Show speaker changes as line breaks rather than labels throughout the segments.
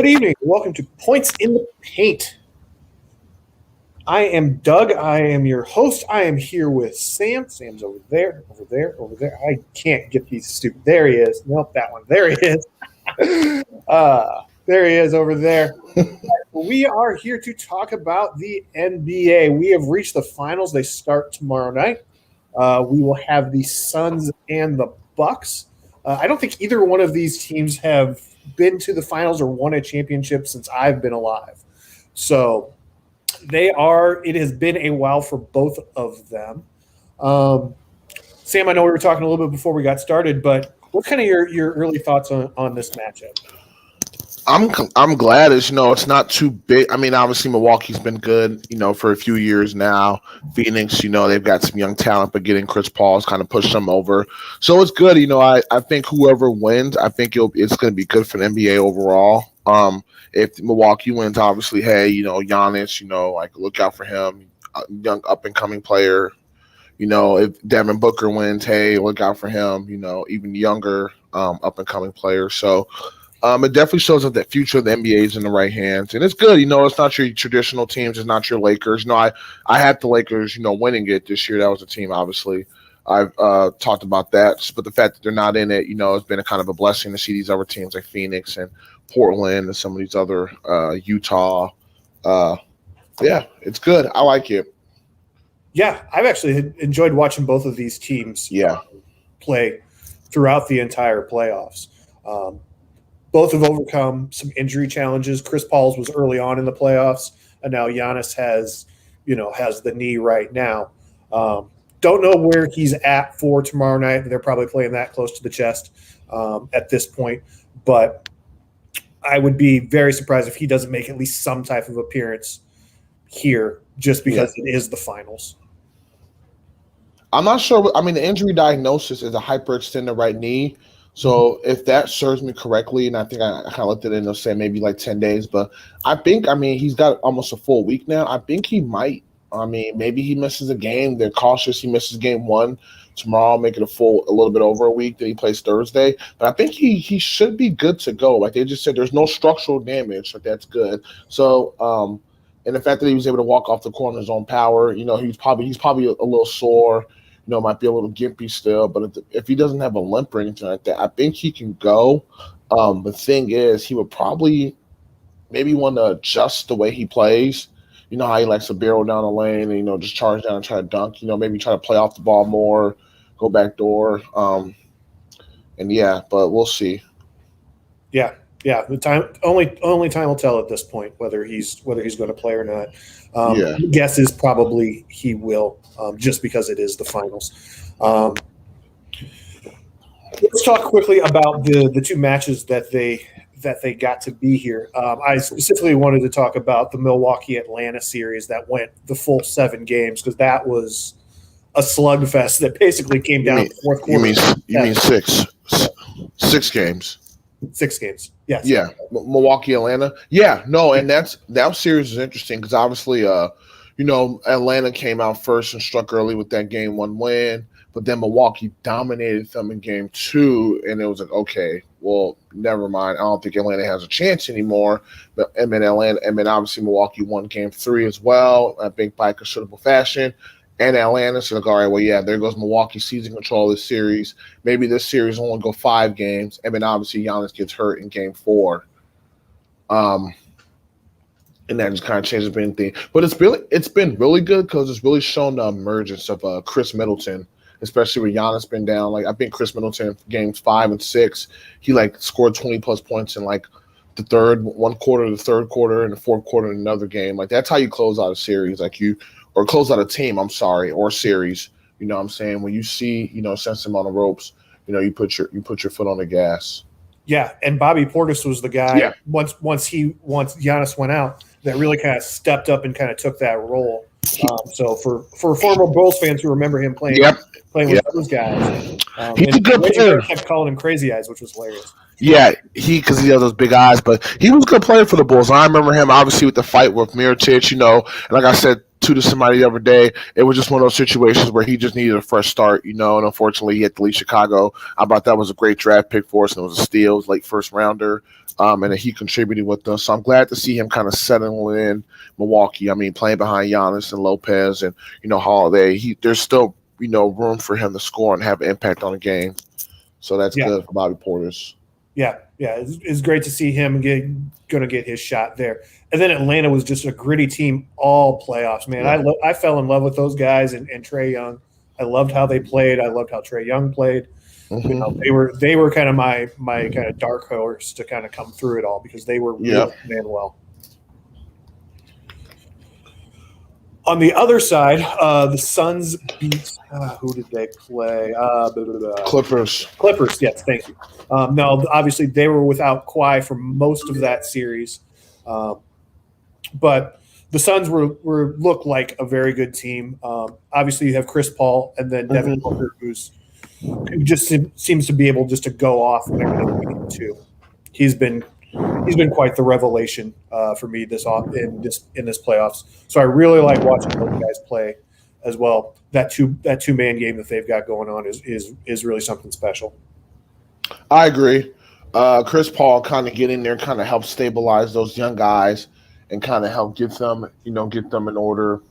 Good evening. Welcome to Points in the Paint. I am Doug. I am your host. I am here with Sam. Sam's over there, over there, over there. I can't get these stupid. There he is. Nope, that one. There he is. There he is over there. We are here to talk about the NBA. We have reached the finals. They start tomorrow night. We will have the Suns and the Bucks. I don't think either one of these teams have been to the finals or won a championship since I've been alive. So it has been a while for both of them. Sam, I know we were talking a little bit before we got started, but what's kind of your early thoughts on this matchup?
I'm glad it's not too big. I mean, obviously Milwaukee's been good, for a few years now. Phoenix, they've got some young talent, but getting Chris Paul's kind of pushed them over. So it's good. I think whoever wins, I think it's going to be good for the NBA overall. If Milwaukee wins, obviously, hey, Giannis, look out for him, young up and coming player. If Devin Booker wins, hey, look out for him, even younger up and coming player. So it definitely shows that the future of the NBA is in the right hands. And it's good. It's not your traditional teams. It's not your Lakers. I had the Lakers, winning it this year. That was a team, obviously. I've talked about that. But the fact that they're not in it, it's been a kind of a blessing to see these other teams like Phoenix and Portland and some of these other Utah. Yeah, it's good. I like it.
Yeah, I've actually enjoyed watching both of these teams play throughout the entire playoffs. Both have overcome some injury challenges. Chris Paul's was early on in the playoffs, and now Giannis has the knee right now. Don't know where he's at for tomorrow night. They're probably playing that close to the chest at this point, but I would be very surprised if he doesn't make at least some type of appearance here just because it is the finals.
I'm not sure. I mean, the injury diagnosis is a hyperextended right knee. So if that serves me correctly, and I think I kind of looked at it and they'll say maybe like 10 days, but he's got almost a full week now. I think he might. Maybe he misses a game. They're cautious. He misses game one tomorrow, make it a little bit over a week. Then he plays Thursday. But I think he should be good to go. Like they just said, there's no structural damage. Like that's good. So, and the fact that he was able to walk off the court on his own power, he's probably a little sore. Might be a little gimpy still, but if he doesn't have a limp or anything like that, I think he can go. The thing is, he would probably maybe want to adjust the way he plays. You know how he likes to barrel down the lane and, just charge down and try to dunk, maybe try to play off the ball more, go back door. But we'll see.
Yeah. Yeah. The only time will tell at this point, whether he's going to play or not. The guess is probably he will, just because it is the finals. Let's talk quickly about the two matches that they got to be here. I specifically wanted to talk about the Milwaukee-Atlanta series that went the full 7 games because that was a slugfest that basically came down to the fourth quarter.
You mean 6? 6 games.
6 games. Yes.
Yeah. Milwaukee, Atlanta. Yeah. No, and that series is interesting because obviously, Atlanta came out first and struck early with that game 1 win, but then Milwaukee dominated them in game 2, and it was like, okay, well, never mind. I don't think Atlanta has a chance anymore. But and then obviously Milwaukee won game 3 as well, I think by considerable fashion. And Atlanta said, all right, well, yeah, there goes Milwaukee seizing control of this series. Maybe this series will only go 5 games. And then obviously Giannis gets hurt in game 4. And that just kind of changes everything. But it's been really good because it's really shown the emergence of Chris Middleton, especially with Giannis been down. Like I think Chris Middleton games 5 and 6, he scored 20+ points in the one quarter, the third quarter, and the fourth quarter in another game. Like that's how you close out a series. Or close out a team, or a series. You know what I'm saying? When you see, sense him on the ropes, you put your foot on the gas.
Yeah, and Bobby Portis was the guy once Giannis went out that really kind of stepped up and kind of took that role. So for former Bulls fans who remember him playing with those guys,
he's a good player.
Kept calling him Crazy Eyes, which was hilarious.
Yeah, because he has those big eyes, but he was a good player for the Bulls. I remember him obviously with the fight with Mirotic, and like I said to somebody the other day. It was just one of those situations where he just needed a fresh start, and unfortunately he had to leave Chicago. I thought that was a great draft pick for us, and it was a steal, it was late first rounder, and he contributed with us. So I'm glad to see him kind of settling in Milwaukee. I mean, playing behind Giannis and Lopez and, Holiday. There's still, room for him to score and have an impact on the game. So that's good for Bobby Portis.
Yeah, it's great to see him going to get his shot there. And then Atlanta was just a gritty team all playoffs, man. Yeah. I fell in love with those guys and Trae Young. I loved how they played. I loved how Trae Young played. Mm-hmm. They were kind of my kind of dark horse to kind of come through it all because they were really playing well. On the other side, the Suns beat who did they play?
Clippers.
Clippers, yes, thank you. No, obviously they were without Kawhi for most of that series, but the Suns looked like a very good team. Obviously, you have Chris Paul and then Devin Booker, who just seems to be able just to go off whenever they need to. He's been quite the revelation for me in this playoffs. So I really like watching those guys play as well. That two man game that they've got going on is really something special.
I agree. Chris Paul kind of get in there, kind of help stabilize those young guys, and kind of help get them in order.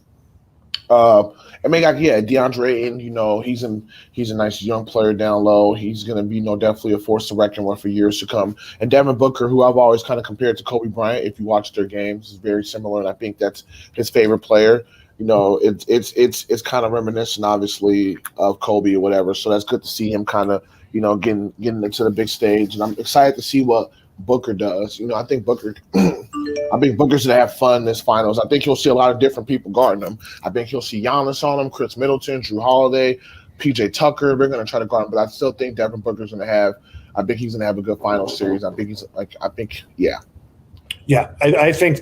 And DeAndre Ayton, he's a nice young player down low. He's going to be definitely a force to reckon with for years to come. And Devin Booker, who I've always kind of compared to Kobe Bryant, if you watch their games, is very similar, and I think that's his favorite player. It's kind of reminiscent, obviously, of Kobe or whatever. So that's good to see him kind of getting into the big stage, and I'm excited to see what Booker does. I think Booker's going to have fun this finals. I think you'll see a lot of different people guarding him. I think you'll see Giannis on him, Chris Middleton, Drew Holiday, PJ Tucker. They're going to try to guard him, but I still think Devin Booker's going to have. I think he's going to have a good final series. I think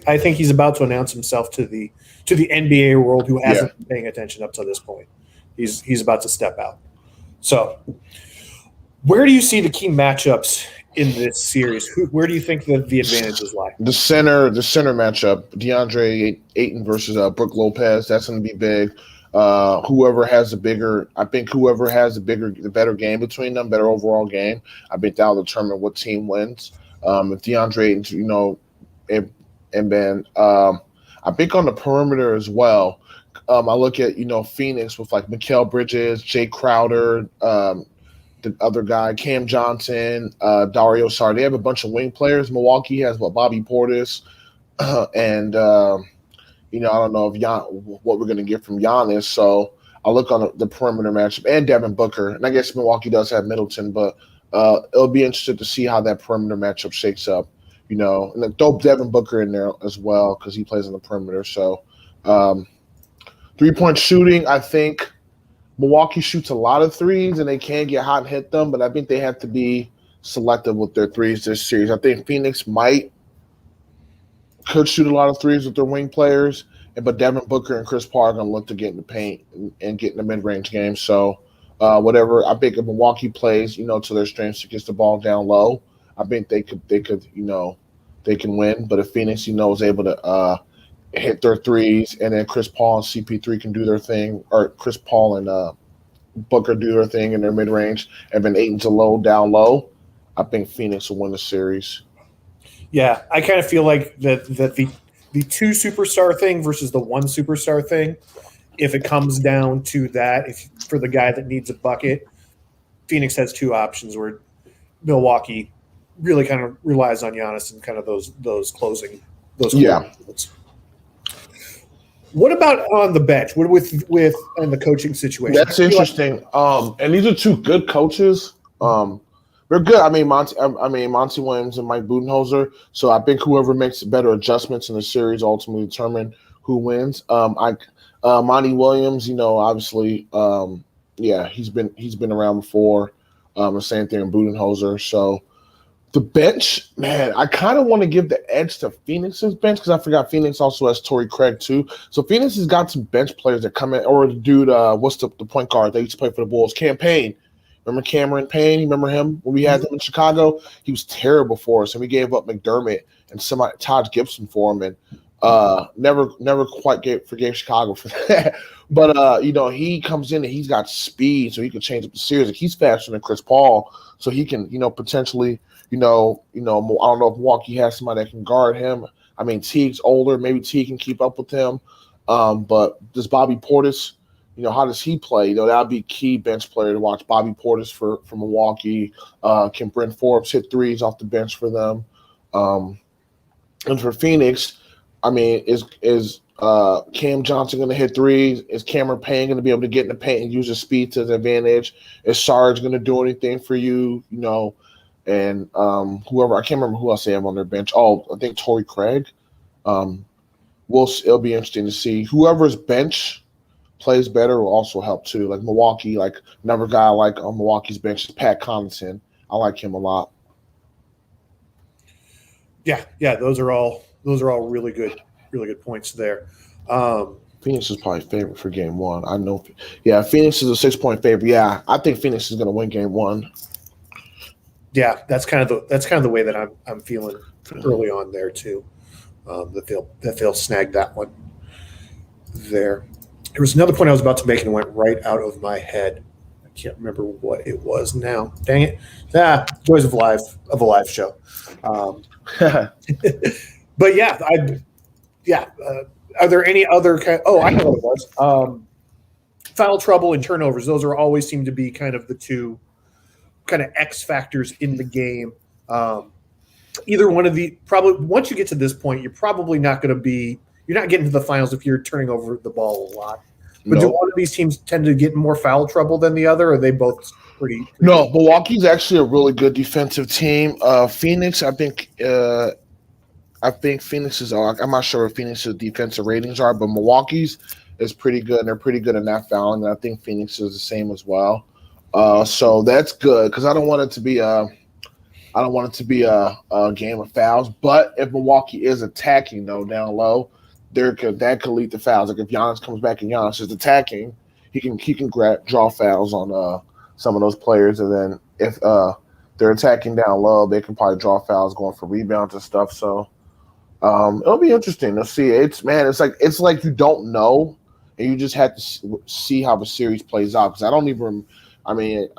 I think he's about to announce himself to the NBA world who hasn't been paying attention up to this point. He's about to step out. So, where do you see the key matchups in this series? Where do you think the advantages lie?
The center matchup, DeAndre Ayton versus Brook Lopez. That's going to be big. Whoever has the better game between them, better overall game, I think that'll determine what team wins. If DeAndre Ayton, and then I think on the perimeter as well. I look at Phoenix with like Mikal Bridges, Jay Crowder, the other guy, Cam Johnson, Dario Saric. They have a bunch of wing players. Milwaukee has Bobby Portis, and I don't know what we're going to get from Giannis. So I'll look on the perimeter matchup and Devin Booker. And I guess Milwaukee does have Middleton, but it'll be interesting to see how that perimeter matchup shakes up. And then throw Devin Booker in there as well because he plays on the perimeter. So 3-point shooting, I think Milwaukee shoots a lot of threes and they can get hot and hit them, but I think they have to be selective with their threes this series. I think Phoenix could shoot a lot of threes with their wing players, but Devin Booker and Chris Paul are going to look to get in the paint and get in the mid-range game. So whatever, I think if Milwaukee plays, to their strengths, gets the ball down low, I think they can win. But if Phoenix, is able to hit their threes, and then Chris Paul and CP3 can do their thing, or Chris Paul and Booker do their thing in their mid-range, and then Ayton's down low, I think Phoenix will win the series.
Yeah, I kind of feel like that the two superstar thing versus the one superstar thing, if it comes down to that, if for the guy that needs a bucket, Phoenix has two options where Milwaukee really kind of relies on Giannis and kind of those closing. Moments. What about on the bench? What with in the coaching situation?
That's interesting. And these are two good coaches. They're good. I mean, Monty Williams and Mike Budenholzer. So I think whoever makes better adjustments in the series ultimately determine who wins. Monty Williams, obviously, he's been around before. The same thing in Budenholzer. So the bench, man, I kind of want to give the edge to Phoenix's bench because I forgot Phoenix also has Torrey Craig too. So Phoenix has got some bench players that come in, or the dude, what's the point guard that used to play for the Bulls? Cam Payne. Remember Cameron Payne? You remember him when we had him in Chicago? He was terrible for us, and we gave up McDermott and Taj Gibson for him. And Never quite forgave Chicago for that. But he comes in and he's got speed, so he can change up the series. Like, he's faster than Chris Paul, so he can, potentially, I don't know if Milwaukee has somebody that can guard him. I mean, Teague's older, maybe Teague can keep up with him. But does Bobby Portis, how does he play? That would be key bench player to watch. Bobby Portis for Milwaukee. Can Brent Forbes hit threes off the bench for them? And for Phoenix, I mean, is Cam Johnson going to hit threes? Is Cameron Payne going to be able to get in the paint and use his speed to his advantage? Is Sarge going to do anything for you? And whoever, I can't remember who else they have on their bench. Oh, I think Torrey Craig. It'll be interesting to see. Whoever's bench plays better will also help too. Like Milwaukee, like another guy like on Milwaukee's bench is Pat Connaughton. I like him a lot.
Yeah, those are all really good points there.
Phoenix is probably favorite for game one. I know. Yeah, Phoenix is a 6-point favorite. Yeah, I think Phoenix is going to win game one.
Yeah, that's kind of the way that I'm feeling early on there too. That they'll snag that one there. There was another point I was about to make and it went right out of my head. I can't remember what it was now. Dang it! Joys of a live show. But yeah, are there any other kind? Oh, I know what it was. Foul trouble and turnovers. Those always seem to be kind of the two kind of X factors in the game. Either one of the probably once you get to this point, you're probably not going to be. You're not getting to the finals if you're turning over the ball a lot. But do one of these teams tend to get more foul trouble than the other? Or are they both pretty
No, Milwaukee's actually a really good defensive team. Phoenix, I think Phoenix is. I'm not sure what Phoenix's defensive ratings are, but Milwaukee's is pretty good, and they're pretty good in that fouling. And I think Phoenix is the same as well. So that's good because I don't want it to be a game of fouls. But if Milwaukee is attacking though down low, that could lead to fouls. Like if Giannis comes back and Giannis is attacking, he can draw fouls on some of those players, and then if they're attacking down low, they can probably draw fouls going for rebounds and stuff. So it'll be interesting to see. It's like you don't know, and you just have to see how the series plays out. Because I don't even. I mean,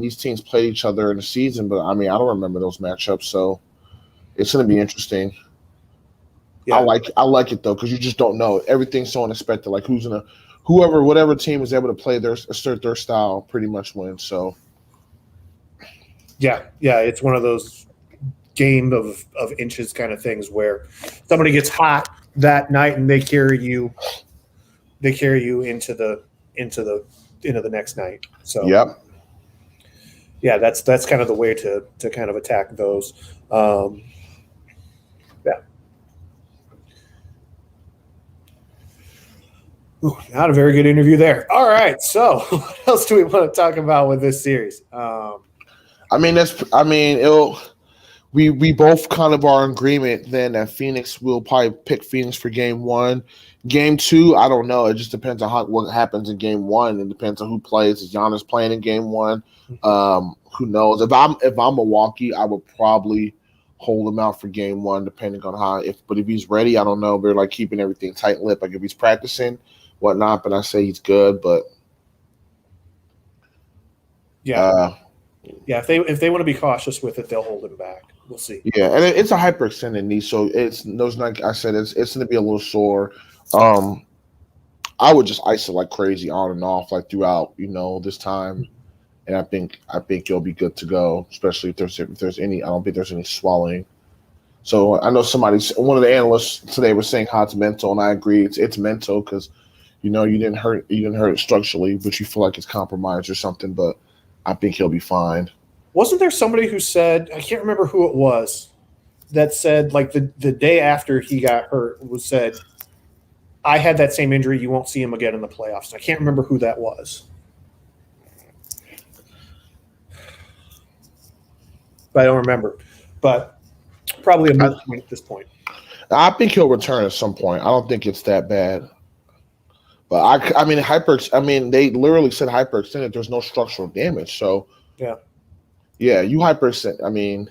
these teams play each other in the season, but I don't remember those matchups. So it's going to be interesting. Yeah. I like it though because you just don't know. Everything's so unexpected. Like whatever team is able to play assert their style, pretty much wins. So
yeah, it's one of those game of inches kind of things where somebody gets hot that night and they carry you into the next night. So yeah, that's kind of the way to kind of attack those. Ooh, not a very good interview there. All right, so what else do we want to talk about with this series?
We both kind of are in agreement then that Phoenix will probably pick Phoenix for game one. Game two, I don't know. It just depends on what happens in game one. It depends on who plays. Is Giannis playing in game one? Who knows? If I'm Milwaukee, I would probably hold him out for game one, depending on how. But if he's ready, I don't know. They're like keeping everything tight-lipped. Like if he's practicing, whatnot. But I say he's good. But
yeah. If they want to be cautious with it, they'll hold him back. We'll see.
Yeah, and it's a hyperextended knee, so it's like I said, it's going to be a little sore. I would just ice it like crazy on and off, like throughout, this time, and I think you'll be good to go. Especially if there's any, I don't think there's any swelling. So I know one of the analysts today was saying how it's mental, and I agree, it's mental because, you didn't hurt it structurally, but you feel like it's compromised or something. But I think he'll be fine.
Wasn't there somebody who said, I can't remember who it was, that said like the day after he got hurt said, I had that same injury. You won't see him again in the playoffs. I can't remember who that was. But I don't remember. But probably a moot point at this point.
I think he'll return at some point. I don't think it's that bad. But they literally said hyperextended. There's no structural damage. So yeah, you hyperextend.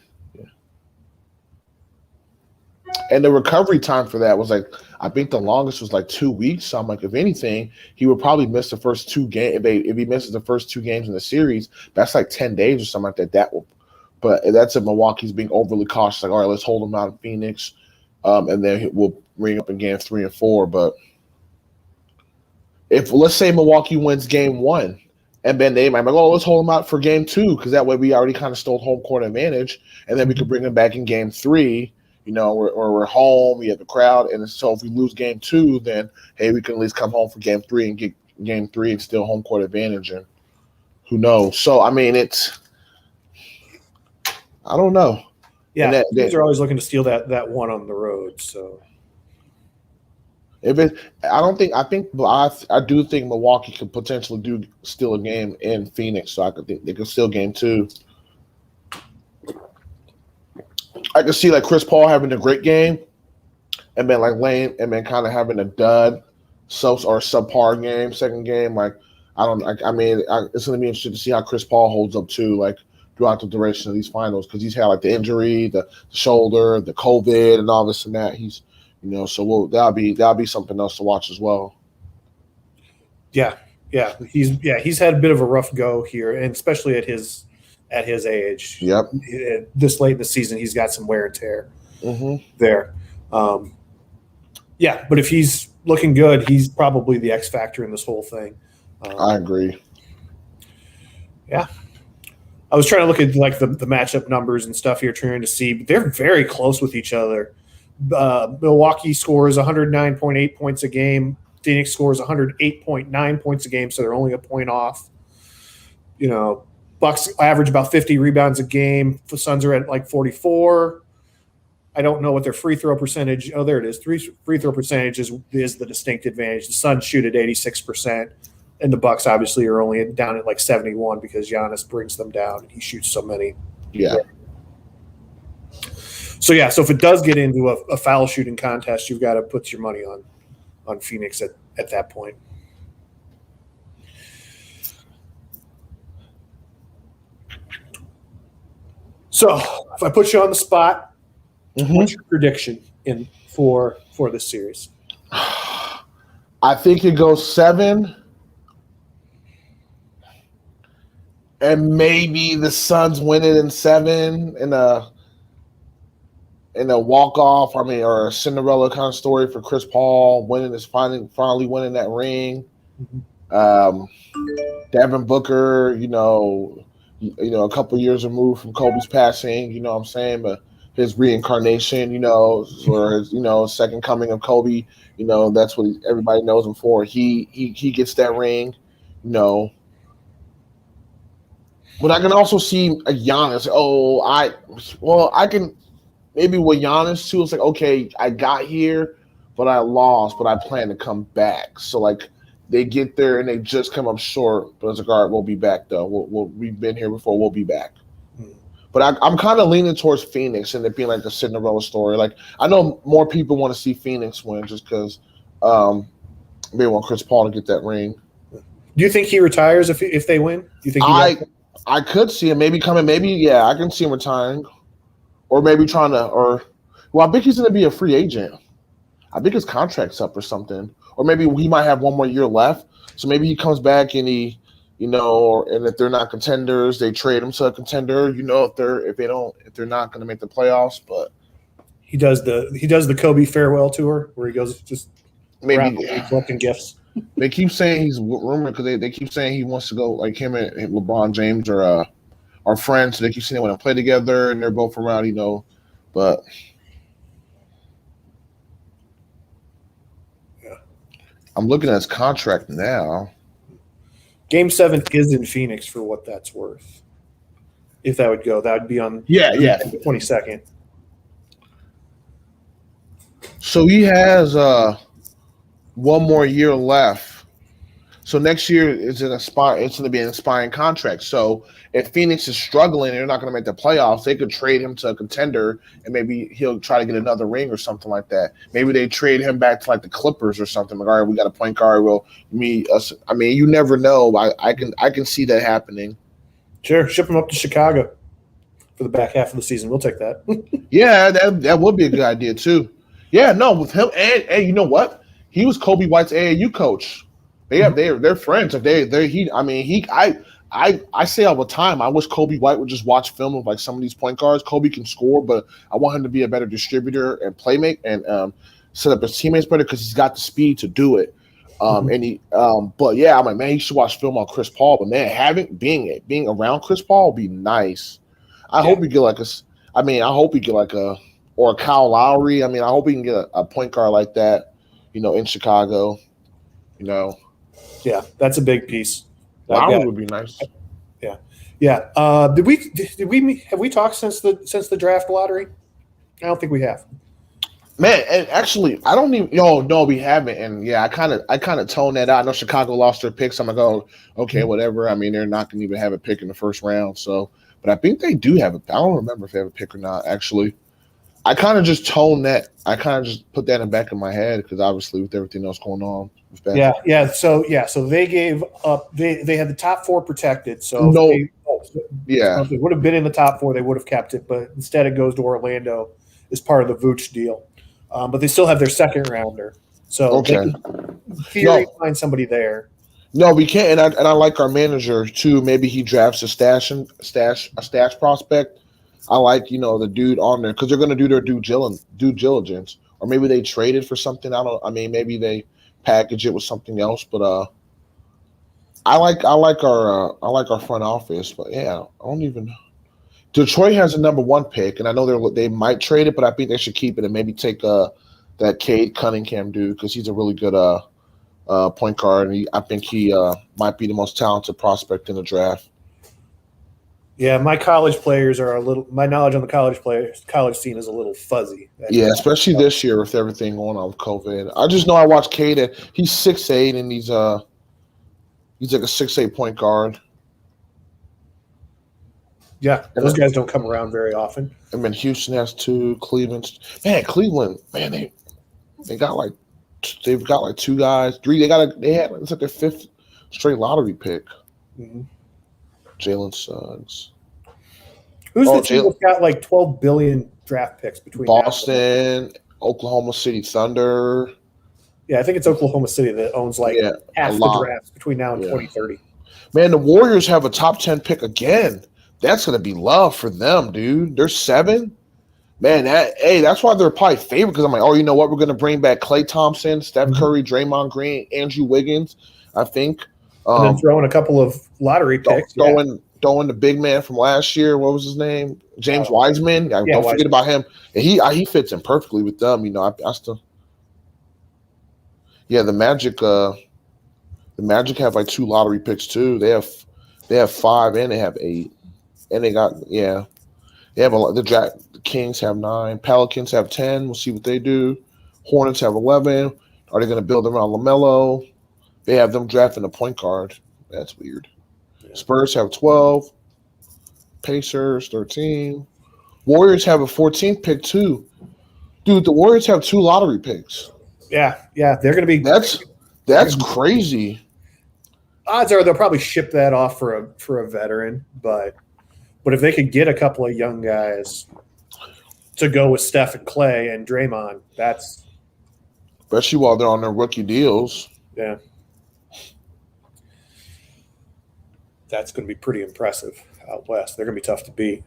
And the recovery time for that was like, I think the longest was like 2 weeks. So I'm like, if anything, he would probably miss the first 2 games. If he misses the first 2 games in the series, that's like 10 days or something like that. But that's if Milwaukee's being overly cautious. Like, all right, let's hold him out in Phoenix, and then we'll bring up in game 3 and 4. But if let's say Milwaukee wins game 1, and then they might be like, oh, let's hold him out for game 2, because that way we already kind of stole home court advantage, and then we could bring him back in game 3. We're home, we have the crowd, and so if we lose game 2, then hey, we can at least come home for game 3 and get game 3 and still home court advantage, and who knows? So I mean, I don't know.
Yeah, teams are always looking to steal that one on the road. So
I do think Milwaukee could potentially steal a game in Phoenix, so I could think they could steal game 2. I could see like Chris Paul having a great game, and then like Lane, and then kind of having a dud, or subpar game, second game. Like it's going to be interesting to see how Chris Paul holds up too, like throughout the duration of these finals, because he's had like the injury, the shoulder, the COVID, and all this and that. He's so that'll be something else to watch as well.
Yeah, he's had a bit of a rough go here, and especially at his age.
Yep.
This late in the season, he's got some wear and tear there. But if he's looking good, he's probably the X factor in this whole thing.
I agree.
Yeah. I was trying to look at like the matchup numbers and stuff here, trying to see, but they're very close with each other. Milwaukee scores 109.8 points a game. Phoenix scores 108.9 points a game, so they're only a point off. Bucks average about 50 rebounds a game. The Suns are at like 44. I don't know what their free throw percentage. Oh, there it is. Free throw percentage is the distinct advantage. The Suns shoot at 86%, and the Bucks obviously are only down at like 71 because Giannis brings them down and he shoots so many.
Yeah.
So if it does get into a foul shooting contest, you've got to put your money on Phoenix at that point. So, if I put you on the spot, what's your prediction for this series?
I think it goes 7, and maybe the Suns win it in 7 in a walk-off. Or a Cinderella kind of story for Chris Paul finally winning that ring. Devin Booker, a couple of years removed from Kobe's passing, what I'm saying, but his reincarnation, or his, second coming of Kobe, that's what everybody knows him for. He gets that ring, But I can also see a Giannis. I can maybe with Giannis too. It's like, okay, I got here, but I lost, but I plan to come back. So like, they get there and they just come up short, but it's like, all right, we'll be back though. We've been here before. We'll be back. But I'm kind of leaning towards Phoenix and it being like a Cinderella story. Like, I know more people want to see Phoenix win just because they want Chris Paul to get that ring.
Do you think he retires if they win? Do you think
I could see him maybe coming? Maybe I can see him retiring, or maybe trying to. I think he's going to be a free agent. I think his contract's up or something. Or maybe he might have one more year left. So maybe he comes back and and if they're not contenders, they trade him to a contender, if they're not going to make the playoffs. But
he does the Kobe farewell tour where he goes just
maybe
collecting gifts.
They keep saying he's rumored because they keep saying he wants to go, like him and LeBron James are friends. So they keep saying they want to play together and they're both around, but I'm looking at his contract now.
Game 7 is in Phoenix for what that's worth. If that would go, that would be on the 22nd.
So he has one more year left. So next year it's going to be an expiring contract. So if Phoenix is struggling and they're not going to make the playoffs, they could trade him to a contender and maybe he'll try to get another ring or something like that. Maybe they trade him back to like the Clippers or something. Like, all right, we got a point guard. You never know. I can see that happening.
Sure, ship him up to Chicago for the back half of the season. We'll take that.
Yeah, that would be a good idea too. Yeah, no, with him and you know what? He was Kobe White's AAU coach. They're friends. If I say all the time, I wish Kobe White would just watch film of like some of these point guards. Kobe can score, but I want him to be a better distributor and playmate and set up his teammates better because he's got the speed to do it. But yeah, I'm like, man, you should watch film on Chris Paul. But man, being around Chris Paul would be nice. I hope we get like or a Kyle Lowry. I mean, I hope we can get a point guard like that, in Chicago.
Yeah, that's a big piece.
Lowry would be nice.
Yeah. Have we talked since the draft lottery? I don't think we have.
Man, and actually, I don't even. No, we haven't. And yeah, I kind of toned that out. I know Chicago lost their picks. I'm like, oh, okay, whatever. I mean, they're not going to even have a pick in the first round. So, but I think they do have I don't remember if they have a pick or not. Actually, I kind of just toned that. I kind of just put that in the back of my head because obviously with everything else going on.
Yeah. So they gave up. They had the top 4 protected. So if they would have been in the top 4, they would have kept it. But instead, it goes to Orlando as part of the Vooch deal. But they still have their second rounder. So they can, in theory, find somebody there.
No, we can't. And I like our manager too. Maybe he drafts a stash prospect. I like, the dude on there because they're going to do their due diligence, or maybe they traded for something. Maybe they package it with something else. But I like our front office. But yeah, I don't even know. Detroit has a number 1 pick, and I know they might trade it, but I think they should keep it and maybe take that Cade Cunningham dude because he's a really good point guard, and I think he might be the most talented prospect in the draft.
Yeah, my college players are my knowledge on the college scene is a little fuzzy.
Yeah, especially this year with everything going on with COVID. I just know I watched Cade, and he's 6'8", and he's like a 6'8" point guard.
Yeah, those guys don't come around very often.
I mean, Houston has 2. Cleveland, they got like 2 guys, 3. It's like their 5th straight lottery pick.
Mm-hmm.
Jalen Suggs.
Who's the team that's got like 12 billion draft picks between
Boston, Oklahoma City Thunder?
Yeah, I think it's Oklahoma City that owns half the drafts between now and 2030.
Man, the Warriors have a top 10 pick again. That's going to be love for them, dude. They're 7. Man, that's why they're probably favored because I'm like, oh, you know what? We're going to bring back Klay Thompson, Steph Curry, Draymond Green, Andrew Wiggins, I think.
And then throwing a couple of lottery picks.
Throwing the big man from last year. What was his name? James Wiseman. Don't forget about him. And he fits in perfectly with them. I still. Yeah, the Magic have like 2 lottery picks too. They have 5 and they have 8. And they got they have a lot. The Kings have 9. Pelicans have 10. We'll see what they do. Hornets have 11. Are they going to build around LaMelo? They have them drafting a point guard. That's weird. Yeah. Spurs have 12. Pacers 13. Warriors have a 14th pick too. Dude, the Warriors have 2 lottery picks.
Yeah, they're going to be.
That's crazy.
Odds are they'll probably ship that off for a veteran, but if they could get a couple of young guys to go with Steph and Klay and Draymond, that's
especially while they're on their rookie deals.
Yeah, that's going to be pretty impressive out west. They're going to be tough to beat.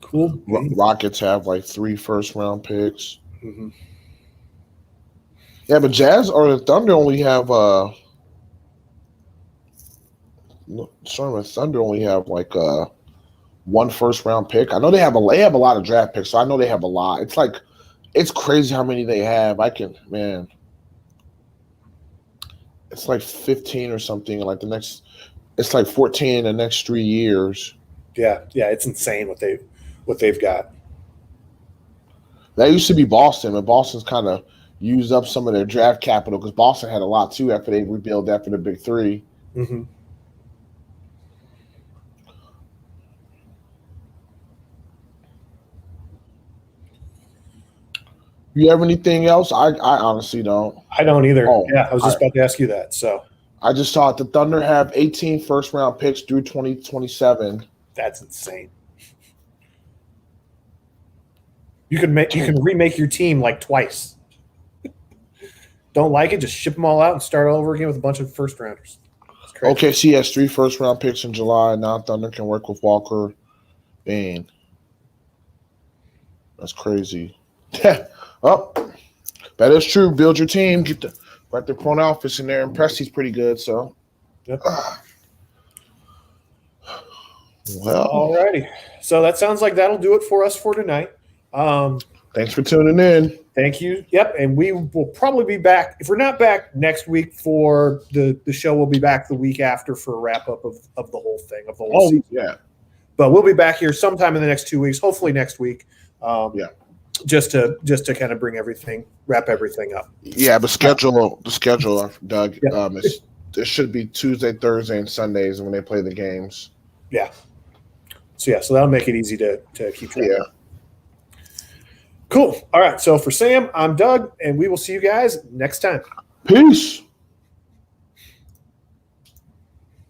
Cool.
Rockets have like 3 first-round picks.
Mm-hmm.
Yeah, but Jazz or the Thunder only have Thunder only have like 1 first-round pick. I know they have a lot of draft picks, so I know they have a lot. It's crazy how many they have. It's like 15 or something. Like it's like 14 in the next 3 years.
Yeah, it's insane what they've got.
That used to be Boston, but Boston's kind of used up some of their draft capital because Boston had a lot too after they rebuilt after the Big 3.
Mm-hmm.
You have anything else? I honestly don't.
I don't either. I was just about to ask you that. So
I just saw the Thunder have 18 first-round picks through 2027.
That's insane. You can remake your team like twice. Don't like it? Just ship them all out and start all over again with a bunch of first rounders.
OKC has 3 first-round picks in July. Now Thunder can work with Walker. Bang. That's crazy. Yeah. Oh, that is true. Build your team. Get the front office in there. And Presti's pretty good. So.
Yep.
Well.
Alrighty. So that sounds like that'll do it for us for tonight.
Thanks for tuning in.
Thank you. Yep. And we will probably be back. If we're not back next week for the show, we'll be back the week after for a wrap up of the whole thing, of the whole season.
Yeah.
But we'll be back here sometime in the next 2 weeks, hopefully next week. Just to kind of wrap everything up.
Yeah, the schedule, Doug, it should be Tuesday, Thursday, and Sundays when they play the games.
Yeah. So that'll make it easy to keep track.
Yeah.
Cool. All right. So for Sam, I'm Doug, and we will see you guys next time.
Peace.